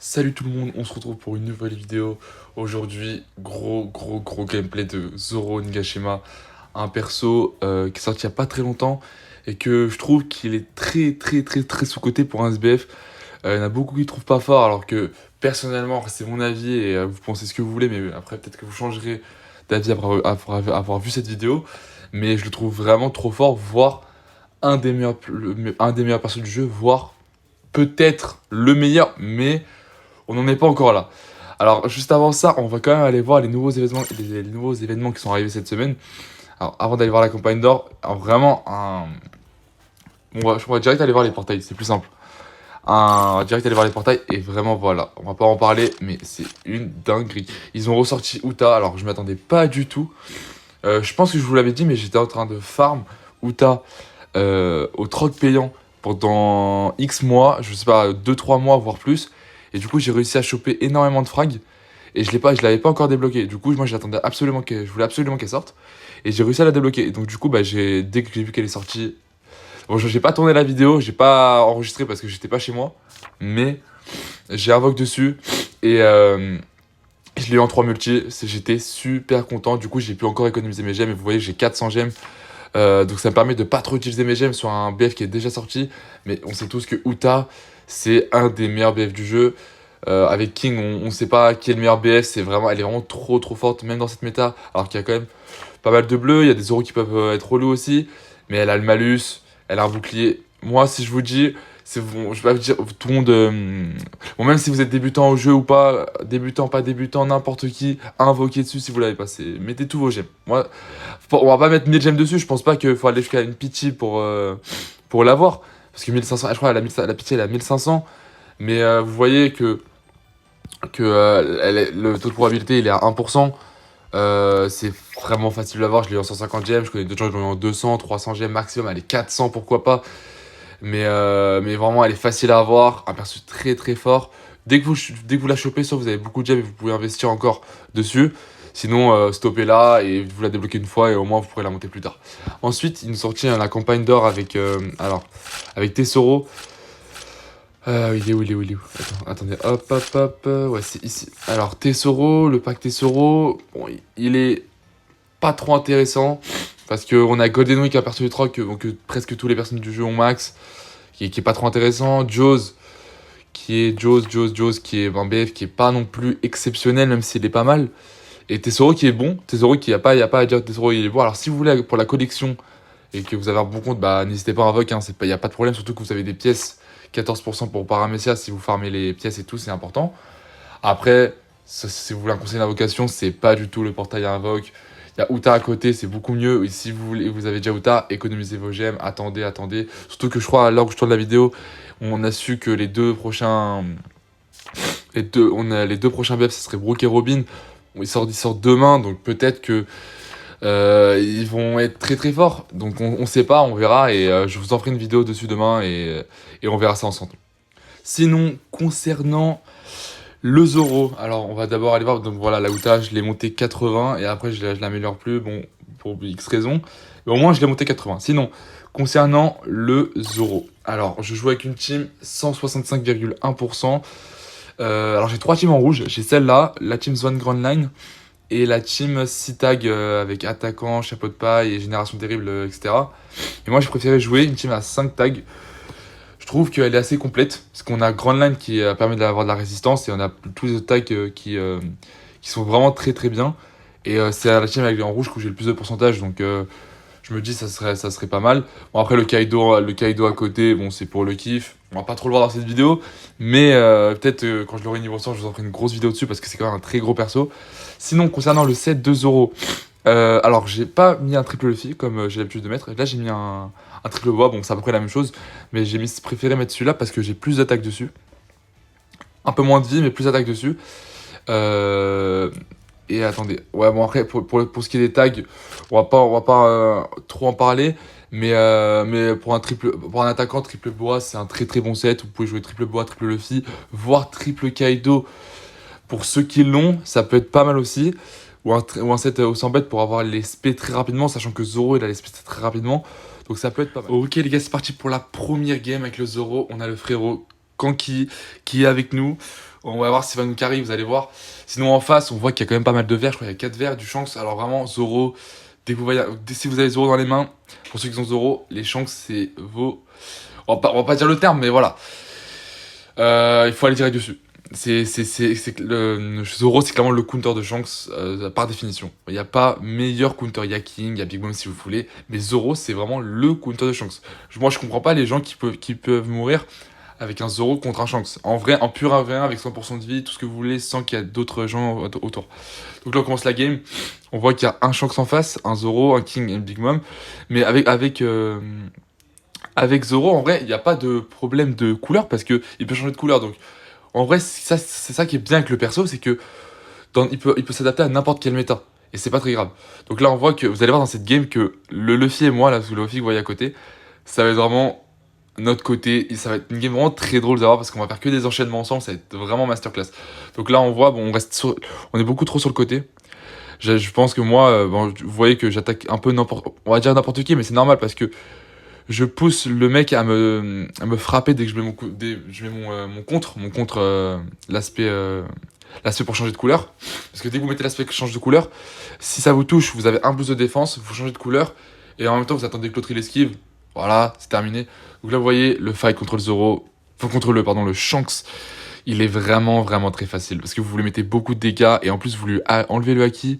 Salut tout le monde, on se retrouve pour une nouvelle vidéo. Aujourd'hui, gros gameplay de Zoro Nigashima. Un perso qui est sorti il n'y a pas très longtemps et que je trouve qu'il est très sous-coté pour un SBF. Il y en a beaucoup qui ne trouvent pas fort alors que personnellement, c'est mon avis et vous pensez ce que vous voulez, mais après peut-être que vous changerez d'avis après avoir vu cette vidéo. Mais je le trouve vraiment trop fort, voire un des meilleurs persos du jeu, voire peut-être le meilleur, mais on n'en est pas encore là. Alors, juste avant ça, on va quand même aller voir les nouveaux événements qui sont arrivés cette semaine. Alors, avant d'aller voir la campagne d'or, alors vraiment, on va direct aller voir les portails, c'est plus simple. Direct aller voir les portails, et vraiment, voilà, on va pas en parler, mais c'est une dinguerie. Ils ont ressorti Uta, alors je m'attendais pas du tout. Je pense que je vous l'avais dit, mais j'étais en train de farm Uta au troc payant pendant X mois, je sais pas, 2 3 mois, voire plus. Et du coup, j'ai réussi à choper énormément de frags. Et je l'avais pas encore débloqué. Du coup, moi, je voulais absolument qu'elle sorte. Et j'ai réussi à la débloquer. Et donc, du coup, bah, dès que j'ai vu qu'elle est sortie. Bon, j'ai pas tourné la vidéo, j'ai pas enregistré parce que j'étais pas chez moi. Mais j'ai invoqué dessus. Et je l'ai eu en 3 multi. J'étais super content. Du coup, j'ai pu encore économiser mes gemmes. Et vous voyez, j'ai 400 gemmes. Donc ça me permet de pas trop utiliser mes gemmes sur un BF qui est déjà sorti. Mais on sait tous que Uta, c'est un des meilleurs BF du jeu. Avec King, on sait pas qui est le meilleur BF. Elle est vraiment trop forte, même dans cette méta. Alors qu'il y a quand même pas mal de bleus. Il y a des Zoro qui peuvent être relous aussi. Mais elle a le malus, elle a un bouclier. Moi, si je vous dis, c'est bon, je vais pas vous dire, tout le monde. Bon, même si vous êtes débutant au jeu ou pas, débutant, pas débutant, n'importe qui, invoquez dessus si vous l'avez passé. Mettez tous vos gemmes. Moi, on va pas mettre 1000 gemmes dessus, je pense pas qu'il faut aller jusqu'à une pitié pour l'avoir. Parce que 1500, je crois la pitié elle a 1500. Mais vous voyez que le taux de probabilité il est à 1%. C'est vraiment facile à avoir. Je l'ai eu en 150 gemmes, je connais d'autres gens qui l'ont eu en 200, 300 gemmes maximum. Elle est 400, pourquoi pas. Mais vraiment, elle est facile à avoir. Un perso très fort. Dès que vous la chopez, soit vous avez beaucoup de gemmes et vous pouvez investir encore dessus. Sinon, stoppez là et vous la débloquez une fois et au moins vous pourrez la monter plus tard. Ensuite, ils nous sortit la campagne d'or avec Tesoro. Il est où? Attendez, hop. Ouais, c'est ici. Alors, Tesoro, le pack Tesoro, bon, il est pas trop intéressant. Parce qu'on a Golden Week, un perso du troc que presque toutes les personnes du jeu ont max. Qui est pas trop intéressant. Jaws, qui est un BF qui est pas non plus exceptionnel, même s'il est pas mal. Et Tesoro qui est bon. Tesoro qui y a pas à dire, Tesoro il est bon. Alors, si vous voulez pour la collection et que vous avez un bon compte, bah n'hésitez pas à invoquer, hein, y a pas de problème, surtout que vous avez des pièces. 14% pour Paramecia, si vous farmez les pièces et tout, c'est important. Après, si vous voulez un conseil d'invocation, c'est pas du tout le portail à invoque. Il y a Uta à côté, c'est beaucoup mieux. Et si vous avez déjà Uta, économisez vos gemmes, attendez. Surtout que je crois, à l'heure où je tourne la vidéo, on a su que les deux prochains BF, ce serait Brook et Robin. Ils sortent demain, donc peut-être que ils vont être très forts. Donc on sait pas, on verra. Et je vous en ferai une vidéo dessus demain et on verra ça ensemble. Sinon, concernant le Zoro, alors on va d'abord aller voir. Donc voilà, la Uta, je l'ai monté 80 et après je l'améliore plus, bon, pour X raisons. Mais au moins, je l'ai monté 80. Sinon, concernant le Zoro, alors je joue avec une team 165,1%. Alors j'ai 3 teams en rouge. J'ai celle-là, la team Swan Grand Line et la team Citag avec attaquant, chapeau de paille et génération terrible, etc. Et moi, j'ai préféré jouer une team à 5 tags. Je trouve qu'elle est assez complète, parce qu'on a Grand Line qui permet d'avoir de la résistance, et on a tous les autres tags qui sont vraiment très bien. Et c'est la team avec en rouge que j'ai le plus de pourcentage, donc je me dis ça serait pas mal. Bon, après le Kaido à côté, bon, c'est pour le kiff. On va pas trop le voir dans cette vidéo, mais peut-être quand je l'aurai niveau 100, je vous en ferai une grosse vidéo dessus, parce que c'est quand même un très gros perso. Sinon, concernant le set 2 euros, alors j'ai pas mis un triple Luffy comme j'ai l'habitude de mettre. Là, j'ai mis un triple bois, bon, c'est à peu près la même chose, mais préféré mettre celui-là parce que j'ai plus d'attaques dessus. Un peu moins de vie, mais plus d'attaques dessus. Et attendez, ouais, bon, après, pour ce qui est des tags, on va pas trop en parler. Mais pour un attaquant, triple bois, c'est un très bon set. Vous pouvez jouer triple bois, triple Luffy, voire triple Kaido. Pour ceux qui l'ont, ça peut être pas mal aussi. Ou un set au 100 bêtes pour avoir les SP très rapidement, sachant que Zoro il a les SP très rapidement. Donc ça peut être pas mal. Ok les gars, c'est parti pour la première game avec le Zoro. On a le frérot Kanki qui est avec nous. On va voir s'il va nous carry, vous allez voir. Sinon, en face, on voit qu'il y a quand même pas mal de verts. Je crois qu'il y a 4 verts, du Shanks. Alors, vraiment, Zoro, si vous avez Zoro dans les mains, pour ceux qui ont Zoro, les Shanks, c'est vos. On va pas dire le terme, mais voilà. Il faut aller direct dessus. Zoro, c'est clairement le counter de Shanks par définition. Il n'y a pas meilleur counter. Il y a King, il y a Big Mom si vous voulez. Mais Zoro, c'est vraiment le counter de Shanks. Moi, je comprends pas les gens qui peuvent mourir avec un Zoro contre un Shanks. En vrai, en pur 1v1 avec 100% de vie, tout ce que vous voulez, sans qu'il y ait d'autres gens autour. Donc là, on commence la game. On voit qu'il y a un Shanks en face, un Zoro, un King et une Big Mom. Mais avec Zoro, en vrai, il n'y a pas de problème de couleur parce qu'il peut changer de couleur. Donc, en vrai, c'est ça qui est bien avec le perso, c'est que il peut s'adapter à n'importe quel méta. Et c'est pas très grave. Donc là, on voit que vous allez voir dans cette game que le Luffy et moi, là, le Luffy que vous voyez à côté, ça va être vraiment notre côté. Et ça va être une game vraiment très drôle d'avoir parce qu'on va faire que des enchaînements ensemble. Ça va être vraiment masterclass. Donc là, on voit, bon, on est beaucoup trop sur le côté. Je pense que moi, bon, vous voyez que j'attaque un peu on va dire n'importe qui, mais c'est normal parce que je pousse le mec à me frapper dès que je mets mon contre l'aspect pour changer de couleur. Parce que dès que vous mettez l'aspect qui change de couleur, si ça vous touche, vous avez un boost de défense, vous changez de couleur, et en même temps vous attendez que l'autre il esquive. Voilà, c'est terminé. Donc là vous voyez, le fight contre le Zoro, le Shanks, il est vraiment vraiment très facile. Parce que vous lui mettez beaucoup de dégâts, et en plus vous lui enlevez le haki.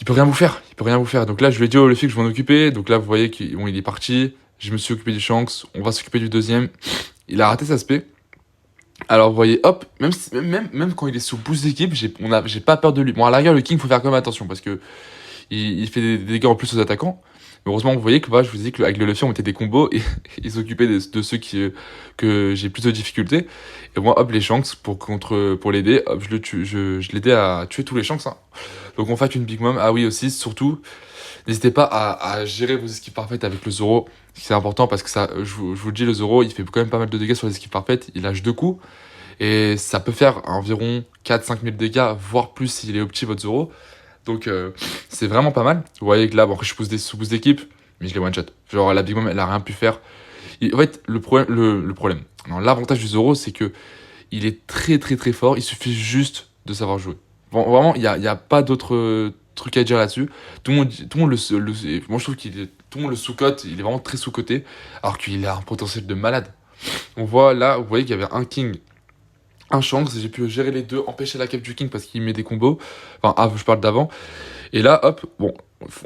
Il peut rien vous faire, il peut rien vous faire. Donc là, je lui ai dit au Luffy que je m'en occupais. Donc là, vous voyez qu'il il est parti. Je me suis occupé du Shanks. On va s'occuper du deuxième. Il a raté sa spé. Alors, vous voyez, hop, même quand il est sous boost d'équipe, j'ai pas peur de lui. Bon, à la rigueur, le King, faut faire quand même attention parce que il fait des dégâts en plus aux attaquants. Mais heureusement, vous voyez que je vous ai dit qu'avec le Luffy, on mettait des combos et il s'occupait de ceux que j'ai plus de difficultés. Et moi, hop, les Shanks, pour l'aider, hop, je l'aidais à tuer tous les Shanks. Hein. Donc on fait une Big Mom. Ah oui, aussi, surtout, n'hésitez pas à gérer vos esquives parfaites avec le Zoro. C'est important parce que je vous le dis, le Zoro, il fait quand même pas mal de dégâts sur les esquives parfaites. Il lâche 2 coups. Et ça peut faire environ 4-5 000 dégâts, voire plus s'il est opti votre Zoro. Donc c'est vraiment pas mal. Vous voyez que là, bon, après, je pousse sous boost d'équipe, mais je l'ai one shot. Genre la Big Mom, elle a rien pu faire. En fait, le problème, non, l'avantage du Zoro, c'est que il est très très très fort. Il suffit juste de savoir jouer. Bon, vraiment, y a pas d'autre truc à dire là-dessus. Tout le monde moi je trouve tout le monde le sous-cote. Il est vraiment très sous-coté, alors qu'il a un potentiel de malade. On voit là, vous voyez qu'il y avait un King, un Shanks, j'ai pu gérer les deux, empêcher la cap du King parce qu'il met des combos. Enfin, je parle d'avant. Et là, hop, bon,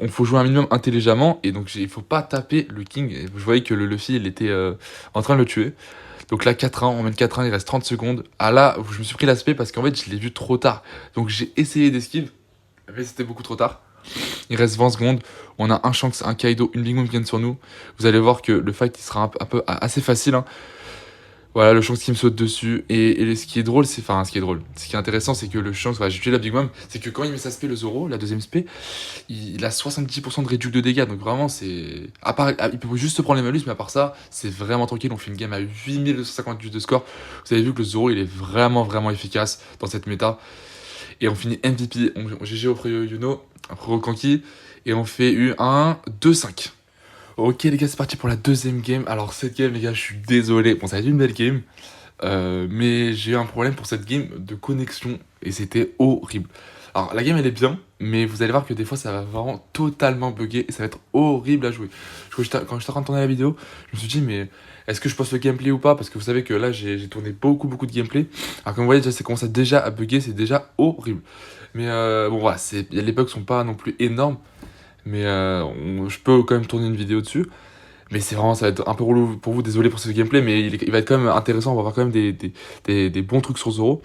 il faut jouer un minimum intelligemment. Et donc, il faut pas taper le King. Et je voyais que le Luffy, il était en train de le tuer. Donc là, 4-1, on mène 4-1, il reste 30 secondes. Ah là, je me suis pris l'aspect parce qu'en fait, je l'ai vu trop tard. Donc j'ai essayé d'esquive, mais c'était beaucoup trop tard. Il reste 20 secondes. On a un Shanks, un Kaido, une Big Mom qui viennent sur nous. Vous allez voir que le fight, il sera un peu assez facile. Hein. Voilà, le Shanks qui me saute dessus. Et ce qui est drôle, ce qui est intéressant, c'est que le Shanks, j'ai tué la Big Mom, c'est que quand il met sa spé, le Zoro, la deuxième spé, il a 70% de réduction de dégâts. Donc vraiment, c'est. À part, il peut juste se prendre les malus, mais à part ça, c'est vraiment tranquille. On fait une game à 8258 de score. Vous avez vu que le Zoro, il est vraiment, vraiment efficace dans cette méta. Et on finit MVP. On GG au Yuno, après au Kanki. Et on fait U1, 2-5. Ok les gars, c'est parti pour la deuxième game. Alors cette game les gars, je suis désolé. Bon, ça a été une belle game. Mais j'ai eu un problème pour cette game de connexion. Et c'était horrible. Alors la game elle est bien. Mais vous allez voir que des fois ça va vraiment totalement bugger. Et ça va être horrible à jouer. Quand j'étais en train de tourner la vidéo, je me suis dit mais est-ce que je poste le gameplay ou pas? Parce que vous savez que là j'ai tourné beaucoup de gameplay. Alors comme vous voyez déjà, ça commence déjà à bugger. C'est déjà horrible. Mais bon voilà, les bugs sont pas non plus énormes. Mais je peux quand même tourner une vidéo dessus. Mais c'est vraiment, ça va être un peu relou pour vous, désolé pour ce gameplay, mais il va être quand même intéressant, on va voir quand même des bons trucs sur Zoro.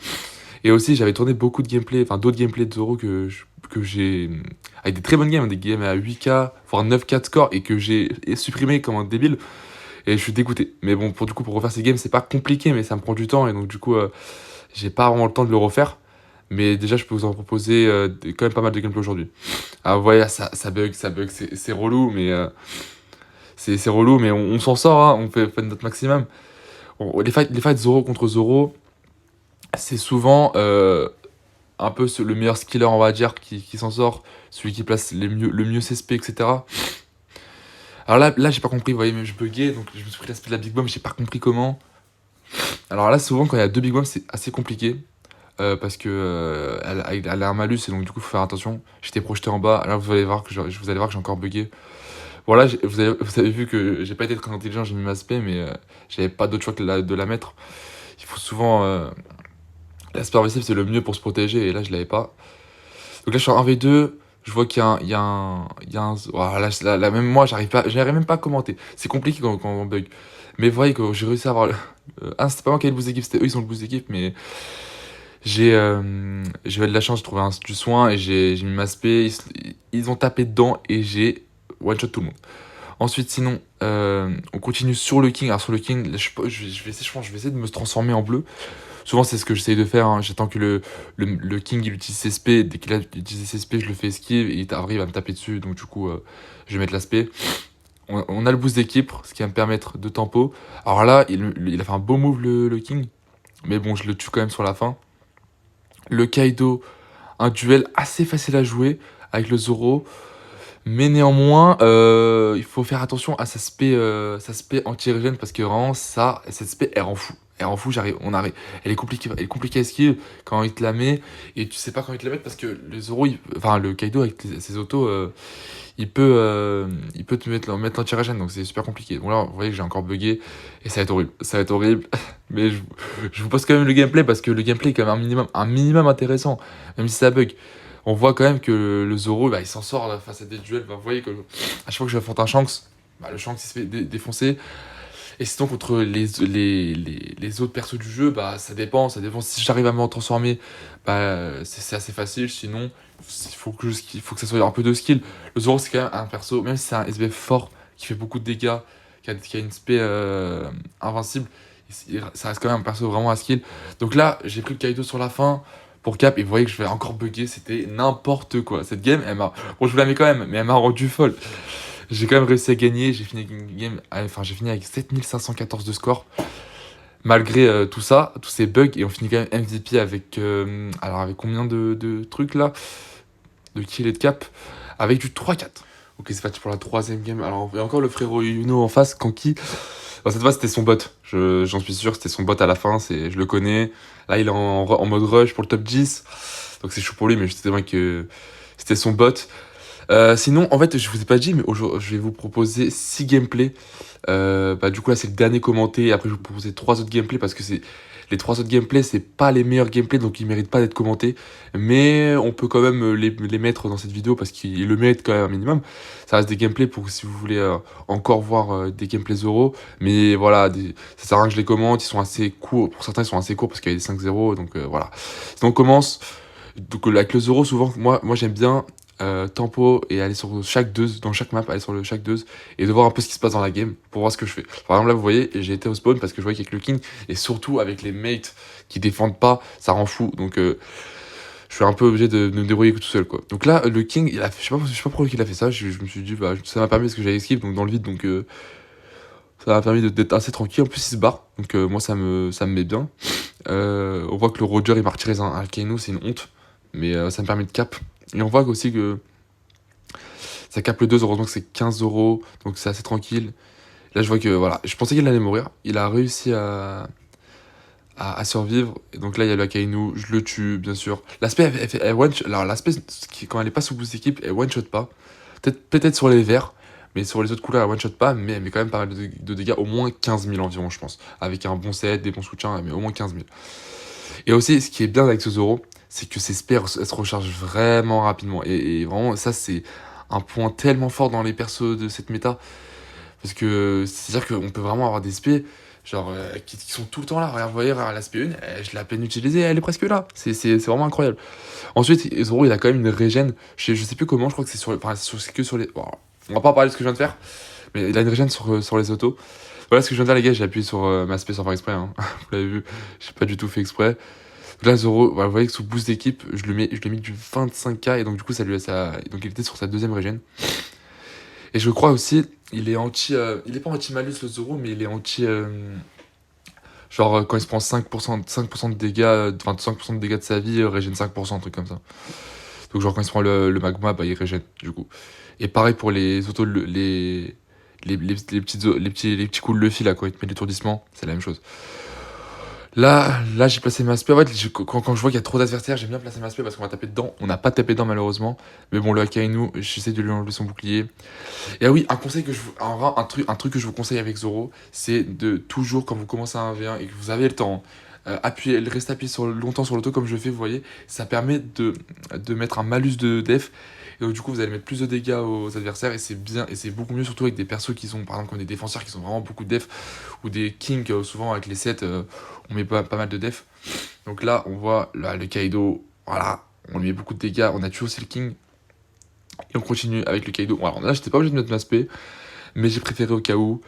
Et aussi, j'avais tourné beaucoup de gameplay, enfin d'autres gameplays de Zoro que j'ai. Avec des très bonnes games, des games à 8K, voire 9K de score, et que j'ai supprimé comme un débile. Et je suis dégoûté. Mais bon, pour refaire ces games, c'est pas compliqué, mais ça me prend du temps, et donc du coup, j'ai pas vraiment le temps de le refaire. Mais déjà, je peux vous en proposer quand même pas mal de gameplay aujourd'hui. Ah, vous voyez, ça bug, c'est relou, mais c'est relou, mais on s'en sort, hein, on fait notre maximum. Les fights Zoro contre Zoro, c'est souvent un peu le meilleur skiller, on va dire, qui s'en sort, celui qui place le mieux ses SP, etc. Alors là j'ai pas compris, vous voyez, mais je buguais, donc je me suis pris l'aspect de la Big Bomb, j'ai pas compris comment. Alors là, souvent, quand il y a deux Big Mom, c'est assez compliqué. Parce que elle a un malus et donc du coup, faut faire attention. J'étais projeté en bas. Là, vous allez voir que vous allez voir que j'ai encore bugué. Voilà, vous avez vu que j'ai pas été très intelligent, j'ai mis ma spé, mais j'avais pas d'autre choix que de la mettre. Il faut souvent. L'aspect invincible, c'est le mieux pour se protéger, et là, je l'avais pas. Donc là, je suis en 1v2. Je vois qu'il y a un. Voilà, là, même moi, j'arrive même pas à commenter. C'est compliqué quand on bug. Mais vous voyez que j'ai réussi à avoir. Ah, c'était pas moi qui avais le boost d'équipe, c'était eux, ils ont le boost d'équipe, mais j'ai eu de la chance, j'ai trouvé du soin et j'ai mis ma spé. Ils ont tapé dedans et j'ai one-shot tout le monde. Ensuite, sinon, on continue sur le King. Alors, sur le King, là, je vais essayer, je pense, je vais essayer de me transformer en bleu. Souvent, c'est ce que j'essaye de faire, hein. J'attends que le King il utilise ses spé. Dès qu'il a utilisé ses spé, je le fais esquive et il arrive à me taper dessus. Donc, du coup, je vais mettre la spé. On a le boost d'équipe, ce qui va me permettre de tempo. Alors là, il a fait un beau move, le King. Mais bon, je le tue quand même sur la fin. Le Kaido, un duel assez facile à jouer avec le Zoro. Mais néanmoins, il faut faire attention à sa spé anti-régène parce que vraiment, cette spé, elle rend fou. Elle rend fou, elle est compliquée à esquive quand il te la met et tu sais pas quand il te la met parce que le Zoro, enfin le Kaido avec ses autos, il peut te mettre l'anti-régène donc c'est super compliqué. Donc là, vous voyez que j'ai encore bugué et ça va être horrible. Ça va être horrible, mais je vous pose quand même le gameplay parce que le gameplay est quand même un minimum intéressant, même si ça bug. On voit quand même que le Zoro, bah, il s'en sort là, face à des duels. Bah, vous voyez que à chaque fois que je vais affronter un Shanks, bah, le Shanks il se fait défoncer. Et sinon, contre les autres persos du jeu, bah, ça dépend. Ça dépend. Si j'arrive à me transformer, bah, c'est assez facile. Sinon, il faut que ça soit un peu de skill. Le Zoro, c'est quand même un perso, même si c'est un SBF fort, qui fait beaucoup de dégâts, qui a une spé invincible, ça reste quand même un perso vraiment à skill. Donc là, j'ai pris le Kaido sur la fin pour cap et vous voyez que je vais encore bugger, c'était n'importe quoi. Cette game, bon, je vous la mets quand même, mais elle m'a rendu folle. J'ai quand même réussi à gagner, j'ai fini avec 7514 de score, malgré tout ça, tous ces bugs, et on finit quand même MVP avec, alors avec combien de trucs là, de kill et de cap, avec du 3-4. Ok, c'est parti pour la troisième game. Alors, il y a encore le frérot Yuno en face, Kanki. Bon, cette fois, c'était son bot. J'en suis sûr, c'était son bot à la fin. Je le connais. Là, il est en mode rush pour le top 10. Donc, c'est chaud pour lui, mais je sais bien que c'était son bot. Sinon, en fait, je vous ai pas dit, mais aujourd'hui, je vais vous proposer 6 gameplays. Bah, du coup, là, c'est le dernier commenté. Et après, je vais vous proposer 3 autres gameplays parce que les 3 autres gameplays, c'est pas les meilleurs gameplays, donc ils méritent pas d'être commentés. Mais on peut quand même les mettre dans cette vidéo parce qu'ils le méritent quand même un minimum. Ça reste des gameplays pour si vous voulez encore voir des gameplays Zoro. Mais voilà, ça sert à rien que je les commente. Ils sont assez courts. Pour certains, ils sont assez courts parce qu'il y a des 5-0. Donc voilà. Sinon, on commence. Donc, avec le Zoro, souvent, moi j'aime bien tempo et aller sur chaque deuze, dans chaque map, aller sur le chaque deuze et de voir un peu ce qui se passe dans la game pour voir ce que je fais. Par exemple, là, vous voyez, j'ai été au spawn parce que je voyais qu'avec le king et surtout avec les mates qui défendent pas, ça rend fou. Donc, je suis un peu obligé de me débrouiller tout seul, quoi. Donc là, le king, je sais pas pourquoi il a fait ça. Je me suis dit, bah, ça m'a permis parce que j'avais esquive donc dans le vide, donc ça m'a permis d'être assez tranquille. En plus, il se barre, donc moi, ça me met bien. On voit que le Roger il m'a retiré un Kaino, c'est une honte, mais ça me permet de cap. Et on voit aussi que ça capte le 2, heureusement que c'est 15 €, donc c'est assez tranquille. Là, je vois que, voilà, je pensais qu'il allait mourir. Il a réussi à survivre. Et donc là, il y a le Akainu, je le tue, bien sûr. L'aspect, alors l'aspect, quand elle est pas sous boost d'équipe, elle one-shot pas. Peut-être sur les verts, mais sur les autres couleurs, elle one-shot pas, mais elle met quand même pas mal de dégâts, au moins 15 000 environ, je pense. Avec un bon set, des bons soutiens, elle met au moins 15 000. Et aussi, ce qui est bien avec ce Zoro, c'est que ses spares, elles se rechargent vraiment rapidement. Et vraiment, ça, c'est un point tellement fort dans les persos de cette méta. Parce que c'est-à-dire qu'on peut vraiment avoir des spés genre, qui sont tout le temps là. Regarde, vous voyez, regarde, l'aspect 1, je l'ai à peine utilisée, elle est presque là. C'est vraiment incroyable. Ensuite, Zoro, il a quand même une régène. Je sais plus comment, je crois que c'est que sur les. Bon, on va pas parler de ce que je viens de faire, mais il a une régène sur les autos. Voilà ce que je viens de faire, les gars. J'ai appuyé sur ma spé sans faire exprès, hein. Vous l'avez vu, j'ai pas du tout fait exprès. Donc là, Zoro, voilà, vous voyez que sous boost d'équipe, je lui ai mis du 25k et donc du coup, donc il était sur sa deuxième régène. Et je crois aussi, il est il est pas anti-malus le Zoro, mais il est anti. Genre quand il se prend 5% de dégâts, enfin 5% de dégâts de sa vie, régène 5%, un truc comme ça. Donc genre quand il se prend le magma, bah il régène du coup. Et pareil pour les autos, les petits coups de Luffy là, quand il te met l'étourdissement, c'est la même chose. Là j'ai placé ma spé. En fait, quand je vois qu'il y a trop d'adversaires, j'aime bien placer ma spé parce qu'on va taper dedans. On n'a pas tapé dedans malheureusement. Mais bon, le Akainu, j'essaie de lui enlever son bouclier. Et ah oui, un conseil que je vous. Un truc que je vous conseille avec Zoro, c'est de toujours, quand vous commencez un 1v1 et que vous avez le temps, rester appuyé longtemps sur l'auto comme je fais, vous voyez, ça permet de mettre un malus de def. Et donc, du coup, vous allez mettre plus de dégâts aux adversaires et c'est bien, et c'est beaucoup mieux, surtout avec des persos qui sont, par exemple, comme des défenseurs qui sont vraiment beaucoup de def, ou des kings, souvent avec les sets, on met pas mal de def. Donc là, on voit là, le Kaido, voilà, on lui met beaucoup de dégâts, on a tué aussi le king, et on continue avec le Kaido. Bon, alors là, j'étais pas obligé de mettre ma spé, mais j'ai préféré au cas où.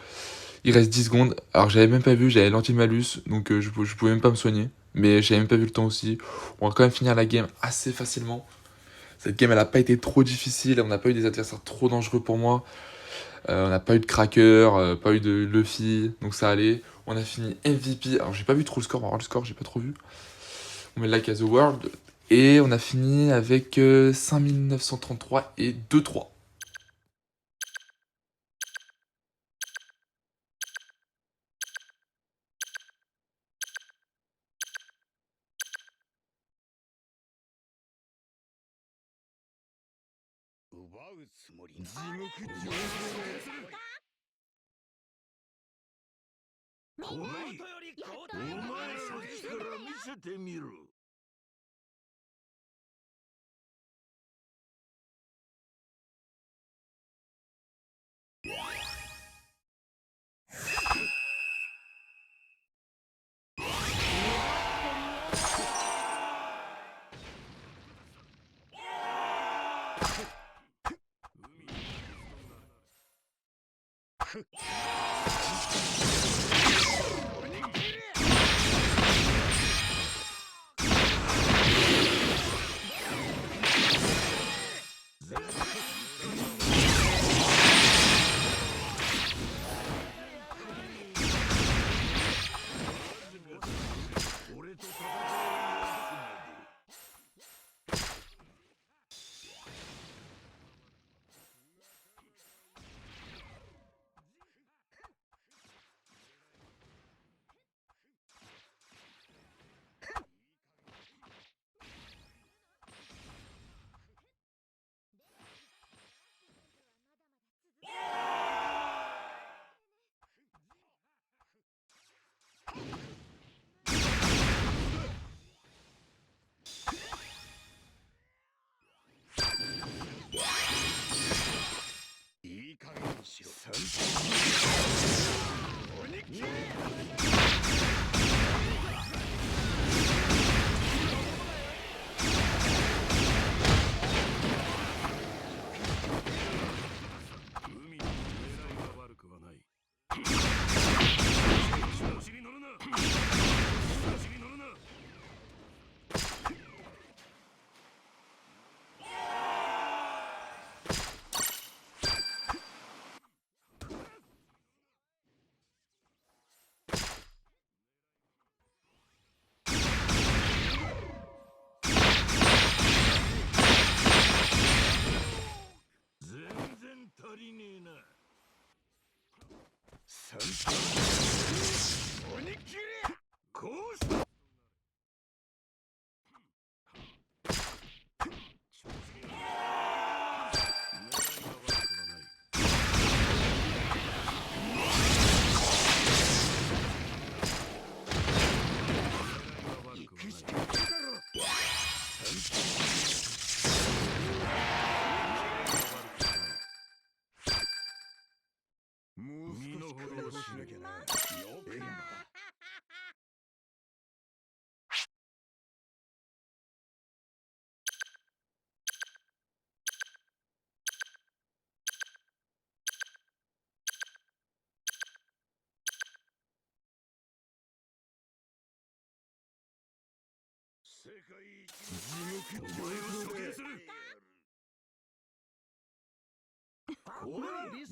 Il reste 10 secondes. Alors j'avais même pas vu, j'avais l'anti-malus, donc je pouvais même pas me soigner. Mais j'avais même pas vu le temps aussi. On va quand même finir la game assez facilement. Cette game, elle a pas été trop difficile. On n'a pas eu des adversaires trop dangereux pour moi. On n'a pas eu de cracker, pas eu de Luffy, donc ça allait. On a fini MVP. Alors j'ai pas vu trop le score, on va voir le score, j'ai pas trop vu. On met like as the world. Et on a fini avec 5933 et 2-3.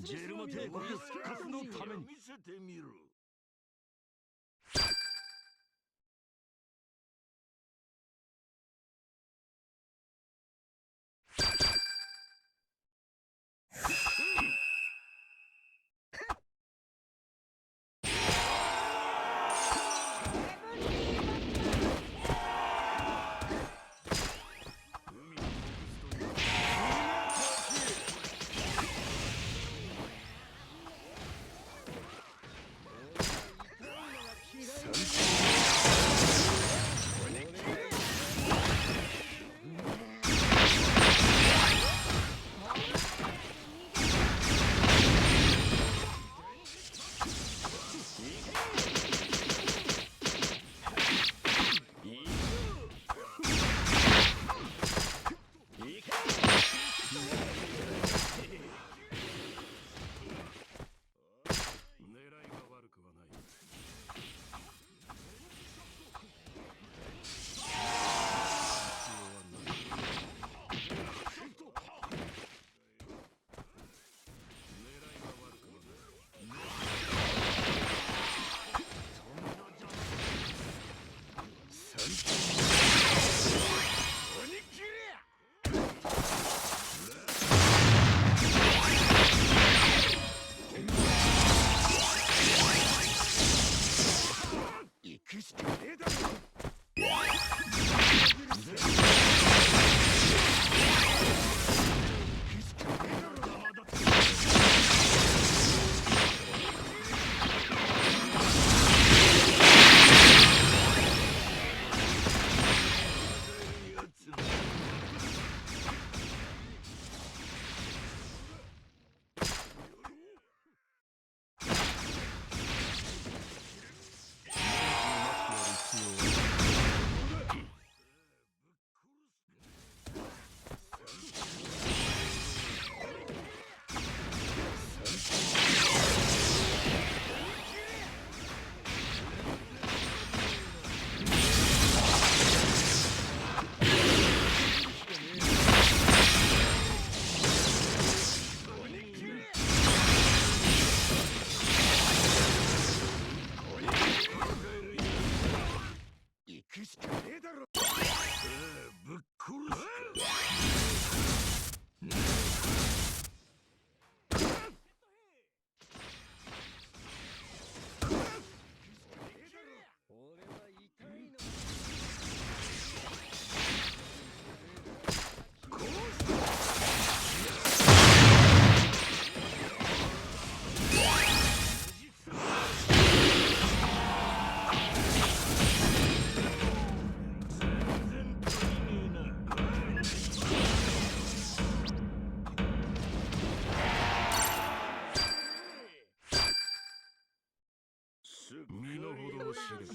ジェルマ帝国復活のために見せてみる。身の程を知る。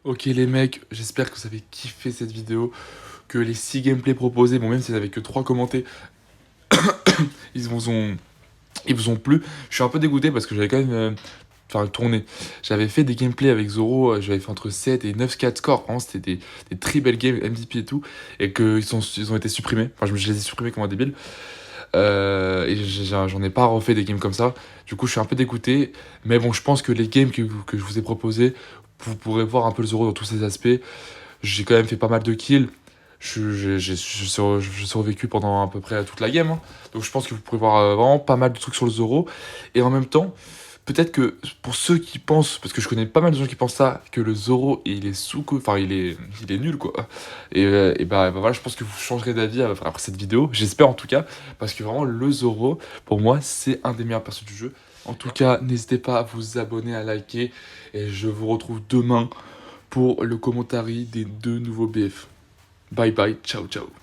Ok les mecs, j'espère que vous avez kiffé cette vidéo, que les 6 gameplays proposés, bon même s'il n'y avait que 3 commentés, ils vous ont, ils vous ont plu. Je suis un peu dégoûté parce que j'avais quand même tourné. J'avais fait des gameplays avec Zoro, j'avais fait entre 7 et 9 4 scores. Vraiment, c'était des très belles games, MVP et tout. Et ils ont été supprimés. Enfin, je les ai supprimés comme un débile. J'en ai pas refait des games comme ça. Du coup, je suis un peu dégoûté. Mais bon, je pense que les games que je vous ai proposés, vous pourrez voir un peu le Zoro dans tous ses aspects. J'ai quand même fait pas mal de kills. J'ai survécu pendant à peu près toute la game, hein. Donc je pense que vous pourrez voir vraiment pas mal de trucs sur le Zoro. Et en même temps, Peut-être que pour ceux qui pensent, parce que je connais pas mal de gens qui pensent ça, que le Zoro il est enfin il est nul quoi. Et bah voilà, je pense que vous changerez d'avis après cette vidéo, j'espère en tout cas, parce que vraiment le Zoro, pour moi, c'est un des meilleurs persos du jeu. En tout cas, n'hésitez pas à vous abonner, à liker, et je vous retrouve demain pour le commentary des 2 nouveaux BF. Bye bye, ciao ciao.